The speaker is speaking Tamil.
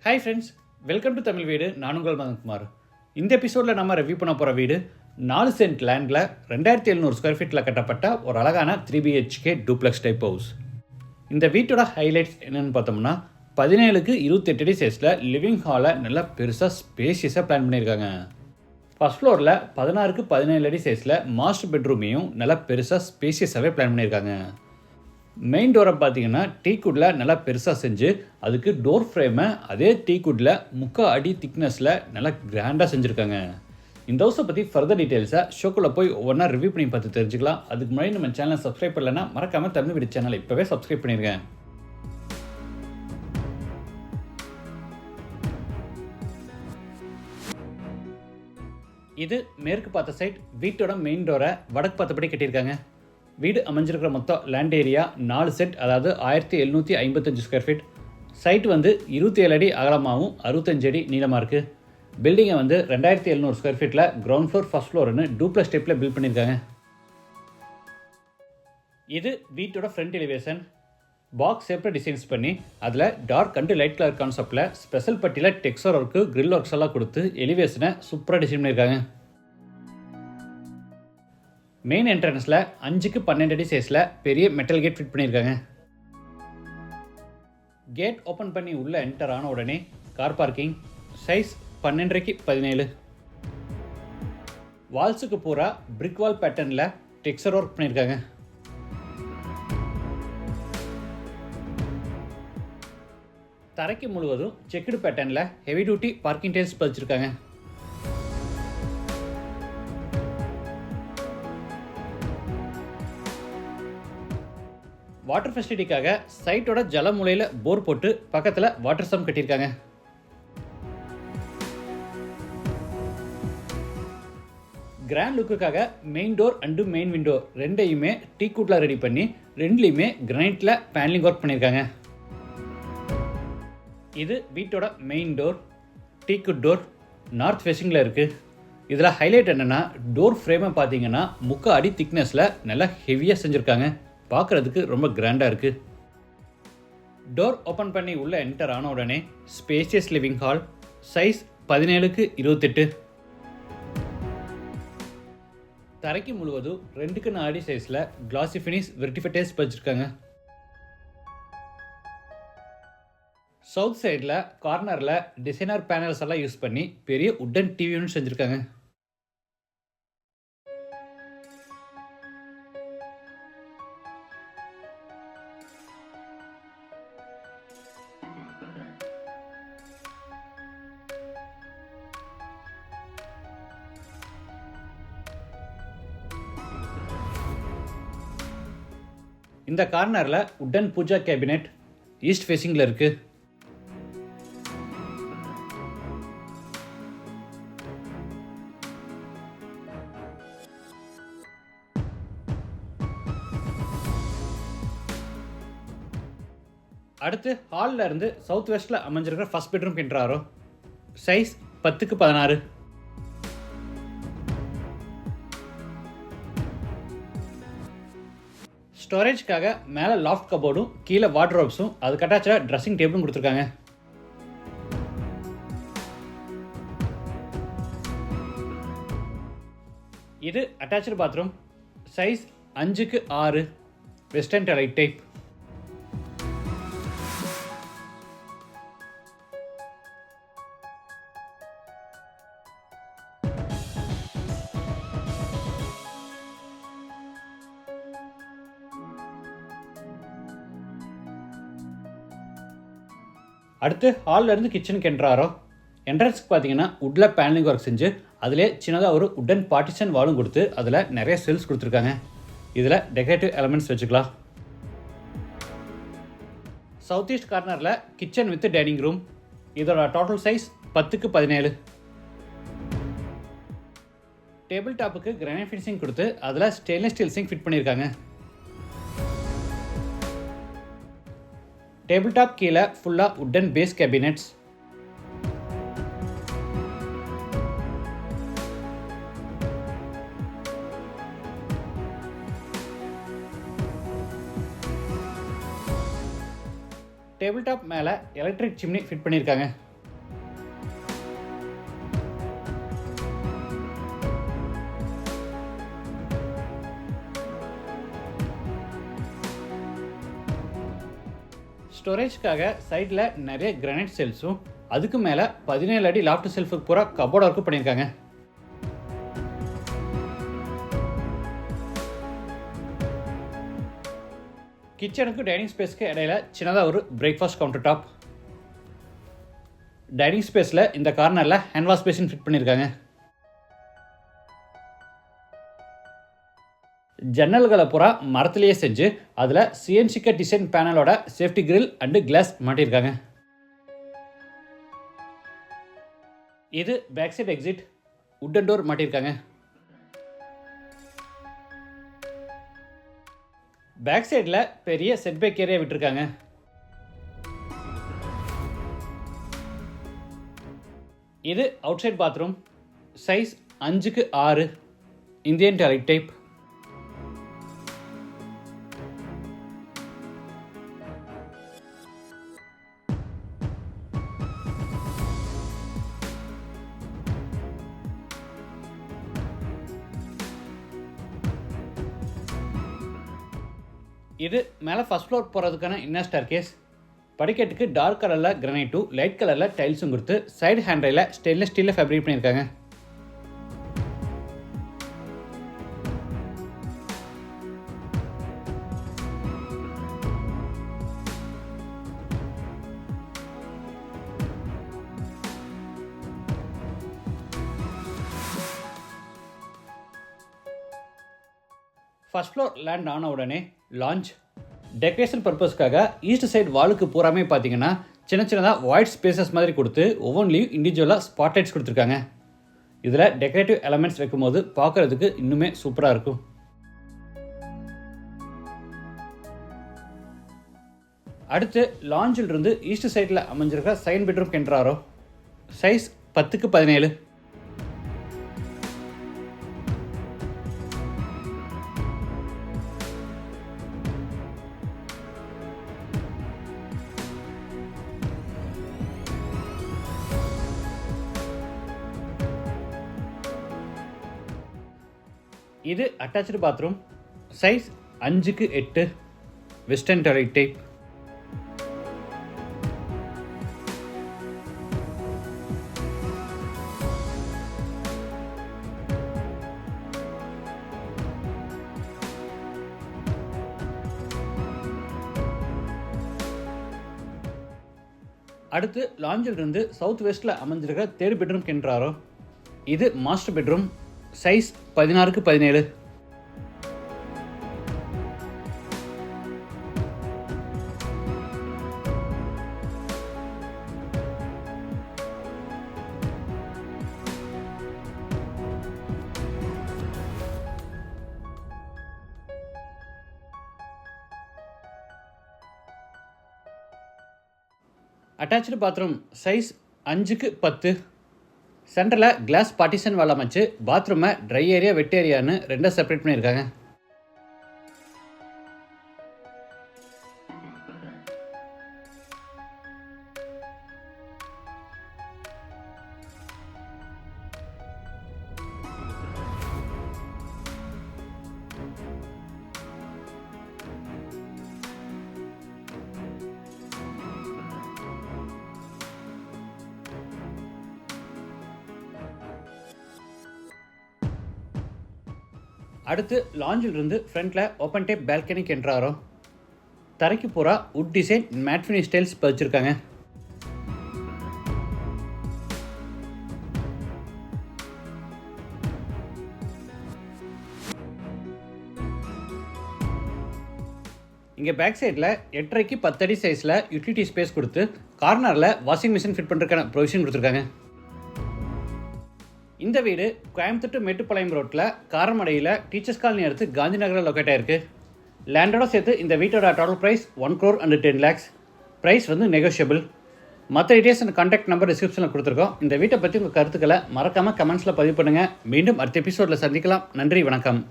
Hi friends, welcome to Tamil வீடு. நான் உங்கள் மதன்குமார். இந்த எபிசோடில் நம்ம ரிவ்யூ பண்ண போகிற வீடு 4 சென்ட் லேண்டில் 2700 ஸ்கொயர் ஃபீட்டில் கட்டப்பட்ட ஒரு அழகான 3BHK டூப்ளெக்ஸ் டைப் ஹவுஸ். இந்த வீட்டோட ஹைலைட்ஸ் என்னென்னு பார்த்தோம்னா 17க்கு 28 அடி சைஸில் லிவிங் ஹாலை நல்லா பெருசாக ஸ்பேஷியஸாக பிளான் பண்ணியிருக்காங்க. ஃபர்ஸ்ட் ஃப்ளோரில் 16க்கு 17 அடி சைஸில் மாஸ்டர் பெட்ரூமையும் நல்லா பெருசாக ஸ்பேஷியஸாகவே பிளான் பண்ணியிருக்காங்க. மெயின் டோரை பார்த்தீங்கன்னா டீக்குட்டில் நல்லா பெருசாக செஞ்சு அதுக்கு டோர் ஃப்ரேமை அதே டீக்குட்டில் 3/4 அடி திக்னஸில் நல்லா கிராண்டாக செஞ்சுருக்காங்க. இந்த ஹவுஸை பற்றி ஃபர்தர் டீட்டெயில்ஸை ஷோக்குள்ளே போய் ஒவ்வொன்றா ரிவ்யூ பண்ணி பார்த்து தெரிஞ்சுக்கலாம். அதுக்கு முன்னாடி நம்ம சேனலை சப்ஸ்கிரைப் பண்ணலைன்னா மறக்காமல் தமிழ் வீடு சேனலை இப்போவே சப்ஸ்கிரைப் பண்ணியிருக்கேன். இது மேற்கு பார்த்த சைட். வீட்டோட மெயின் டோரை வடக்கு பார்த்தபடி கட்டியிருக்காங்க. வீடு அமைஞ்சிருக்கிற மொத்தம் லேண்ட் ஏரியா 4 சென்ட், அதாவது 1755 ஸ்கொயர் ஃபீட். சைட் 27 அடி அகலமாகவும் 65 அடி நீளமாக இருக்குது. பில்டிங்கை 2700 ஸ்கொயர் ஃபீட்டில் கிரவுண்ட் ஃப்ளோர் ஃபர்ஸ்ட் ஃப்ளோர்னு டூப்ளெக்ஸ் டைப்பில் பில்ட் பண்ணியிருக்காங்க. இது வீட்டோட ஃப்ரண்ட் எலிவேஷன். பாக்ஸ் ஷேப்பில் டிசைன்ஸ் பண்ணி அதில் டார்க் அண்ட் லைட் கலர் கான்செப்டில் ஸ்பெஷல் பட்டியில் டெக்ஸ்சர் ஒர்க்கு, கிரில் ஒர்க்ஸ் எல்லாம் கொடுத்து எலிவேஷனை சூப்பராக டிசைன் பண்ணியிருக்காங்க. மெயின் என்ட்ரன்ஸில் 5க்கு 12 அடி சைஸில் பெரிய மெட்டல் கேட் ஃபிட் பண்ணியிருக்காங்க. கேட் ஓப்பன் பண்ணி உள்ளே என்டர் ஆன உடனே கார் பார்க்கிங். சைஸ் 12க்கு 17. வால்ஸுக்கு பூரா பிரிக் வால் பேட்டர்னில் டெக்ஸ்சர் ஒர்க் பண்ணியிருக்காங்க. தரைக்கு முழுவதும் செக்குடு பேட்டர்னில் ஹெவி டியூட்டி பார்க்கிங் டைல்ஸ் பதிச்சிருக்காங்க. வாட்டர் ஃபெசிலிட்டிக்காக சைட்டோட ஜலமூலையில் போர் போட்டு பக்கத்தில் வாட்டர் சம் கட்டியிருக்காங்க. கிராண்ட் லுக்குக்காக main door and main window ரெண்டையுமே டீக்குட்டில் ரெடி பண்ணி ரெண்டுலேயுமே கிரானைட்டில் பேனலிங் ஒர்க் பண்ணியிருக்காங்க. இது வீட்டோட main door. Teak wood door north ஃபேஸிங்கில் இருக்குது. இதில் ஹைலைட் என்னென்னா டோர் ஃப்ரேமை பார்த்தீங்கன்னா 3/4 அடி திக்னஸில் நல்லா ஹெவியாக செஞ்சுருக்காங்க. பார்க்குறதுக்கு ரொம்ப கிராண்டாக இருக்குது. டோர் ஓப்பன் பண்ணி உள்ளே என்டர் ஆன உடனே ஸ்பேசியஸ் லிவிங் ஹால். சைஸ் 17க்கு 28. தரைக்கு முழுவதும் 2க்கு 4 அடி சைஸில் கிளாசி ஃபினிஷ் வெர்டிஃபைடைல்ஸ் பதிச்சிருக்காங்க. சவுத் சைடில் கார்னரில் டிசைனர் பேனல்ஸ் எல்லாம் யூஸ் பண்ணி பெரிய உட்டன் டிவி யூனிட் செஞ்சுருக்காங்க. இந்த கார்னரில் உட்டன் பூஜா கேபினெட் ஈஸ்ட் ஃபேஸிங்கில் இருக்குது. அடுத்து ஹாலில் இருந்து சவுத் வெஸ்ட்டில் அமைஞ்சிருக்கிற ஃபர்ஸ்ட் பெட்ரூம் என்ட்ராரோ. சைஸ் 10க்கு 16. ஸ்டோரேஜ்க்காக மேலே லாஃப்ட் கபோர்டும் கீழே வார்ட்ரோப்ஸும் அதுக்கு அட்டாச்சாக ட்ரெஸ்ஸிங் டேபிளும் கொடுத்துருக்காங்க. இது அட்டாச்சு பாத்ரூம். சைஸ் 5க்கு 6. Western toilet type. அடுத்து ஹாலில் இருந்து கிச்சனுக்கு என்ட்ராரோ. என்ட்ரன்ஸ்க்கு பார்த்தீங்கன்னா உட்டில் பேனலிங் ஒர்க் செஞ்சு அதிலே சின்னதாக ஒரு உட்டன் பார்ட்டிஷன் வாலும் கொடுத்து அதில் நிறைய செல்ஸ் கொடுத்துருக்காங்க. இதில் டெக்கரேட்டிவ் எலமெண்ட்ஸ் வச்சுக்கலாம். சவுத் ஈஸ்ட் கார்னரில் கிச்சன் வித் டைனிங் ரூம். இதோட டோட்டல் சைஸ் 10க்கு 17. டேபிள் டாப்புக்கு கிரானைட் ஃபினிஷிங் கொடுத்து அதில் ஸ்டெயின்லெஸ் ஸ்டீல் சிங்க் ஃபிட் பண்ணியிருக்காங்க. டேபிள் டாப் கீழே ஃபுல்லாக wooden base cabinets. Table top மேலே எலக்ட்ரிக் சிம்னி ஃபிட் பண்ணியிருக்காங்க. ஸ்டோரேஜ்க்காக சைடில் நிறைய கிரானைட் செல்ஸும் அதுக்கு மேலே 17 அடி லாஃப்ட் செல்ஃபுக்கு பூரா கபோர்ட் ஒர்க்கும் பண்ணியிருக்காங்க. கிச்சனுக்கு டைனிங் ஸ்பேஸ்க்கு இடையில சின்னதாக ஒரு பிரேக்ஃபாஸ்ட் கவுண்டர் டாப். டைனிங் ஸ்பேஸில் இந்த கார்னரில் ஹேண்ட் வாஷ் பேசின் ஃபிட் பண்ணியிருக்காங்க. ஜன்னல்களை பூரா மரத்துலேயே செஞ்சு அதில் சிஎன்சிக்க டிசைன் பேனலோட சேஃப்டி கிரில் அண்டு கிளாஸ் மாட்டியிருக்காங்க. இது back side exit wooden door மாட்டியிருக்காங்க. பேக் சைடில் பெரிய செட்பேக் ஏரியா விட்டுருக்காங்க. இது outside bathroom. Size 5x6 Indian toilet type. இது மேலே ஃபர்ஸ்ட் ஃப்ளோர் போகிறதுக்கான இன்னர் ஸ்டேர் கேஸ். படிக்கட்டுக்கு டார்க் கலரில் கிரானைட்டும் லைட் கலரில் டைல்ஸும் கொடுத்து சைடு ஹேண்ட்ரையில் ஸ்டெயின்லெஸ் ஸ்டீலில் ஃபேப்ரிக் பண்ணியிருக்காங்க. ஃபர்ஸ்ட் ஃப்ளோர் லேண்ட் ஆன உடனே லான்ச். டெக்கரேஷன் பர்பஸ்க்காக ஈஸ்ட் சைடு வாலுக்கு பூராமே பார்த்தீங்கன்னா சின்ன சின்னதாக ஒயிட் ஸ்பேசஸ் மாதிரி கொடுத்து ஒவ்வொன்றிலையும் இண்டிவிஜுவலாக ஸ்பாட்லைட்ஸ் கொடுத்துருக்காங்க. இதில் டெக்கரேட்டிவ் எலமெண்ட்ஸ் வைக்கும்போது பார்க்குறதுக்கு இன்னுமே சூப்பராக இருக்கும். அடுத்து லாஞ்சில் இருந்து ஈஸ்ட் சைடில் அமைஞ்சிருக்க செகண்ட் பெட்ரூம் என்ட்ராரோ. Size 10x17. இது attached bathroom. Size 5x8 western toilet type. அடுத்து லாஞ்சில் இருந்து சவுத் வெஸ்ட்டில் அமைஞ்சிருக்கிற தேர்ட் பெட்ரூம் என்ட்ராரோ. இது master bedroom. Size 16x17. Attached bathroom. Size 5x10. சென்டரில் கிளாஸ் பார்ட்டிஷன் வால் அமைச்சு பாத்ரூமை ட்ரை ஏரியா வெட் ஏரியான்னு ரெண்டாக செப்பரேட் பண்ணியிருக்காங்க. அடுத்து லாஞ்சில் இருந்து ஃப்ரண்ட்டில் ஓப்பன் டைப் பால்கனிக்கு என்ட்ராரோ. தரைக்கு பூரா wood design matte finish tiles பதிச்சிருக்காங்க. இங்கே பேக் சைடில் 8.5x 10 அடி சைஸில் யூட்டிலிட்டி ஸ்பேஸ் கொடுத்து கார்னரில் வாஷிங் மிஷின் ஃபிட் பண்ணுறதுக்கான ப்ரொவிஷன் கொடுத்துருக்காங்க. இந்த வீடு கோயம்புத்தூர் டு மேட்டுப்பாளையம் ரோட்டில் காரமடையில் டீச்சர்ஸ் காலனி அடுத்து காந்தி நகரில் லொக்கேட் ஆயிருக்கு. லேண்டோட சேர்த்து இந்த வீட்டோட டோட்டல் ப்ரைஸ் 1,10 lakhs. ப்ரைஸ் வந்து நெகோஷியபிள். மற்ற டீட்டெயில்ஸ் அண்ட் கான்டாக்ட் நம்பர் டிஸ்கிரிப்ஷனில் கொடுத்துருக்கோம். இந்த வீட்டை பற்றி உங்கள் கருத்துக்களை மறக்காமல் கமெண்ட்ஸில் பதிவு பண்ணுங்கள். மீண்டும் அடுத்த எபிசோடில் சந்திக்கலாம். நன்றி, வணக்கம்.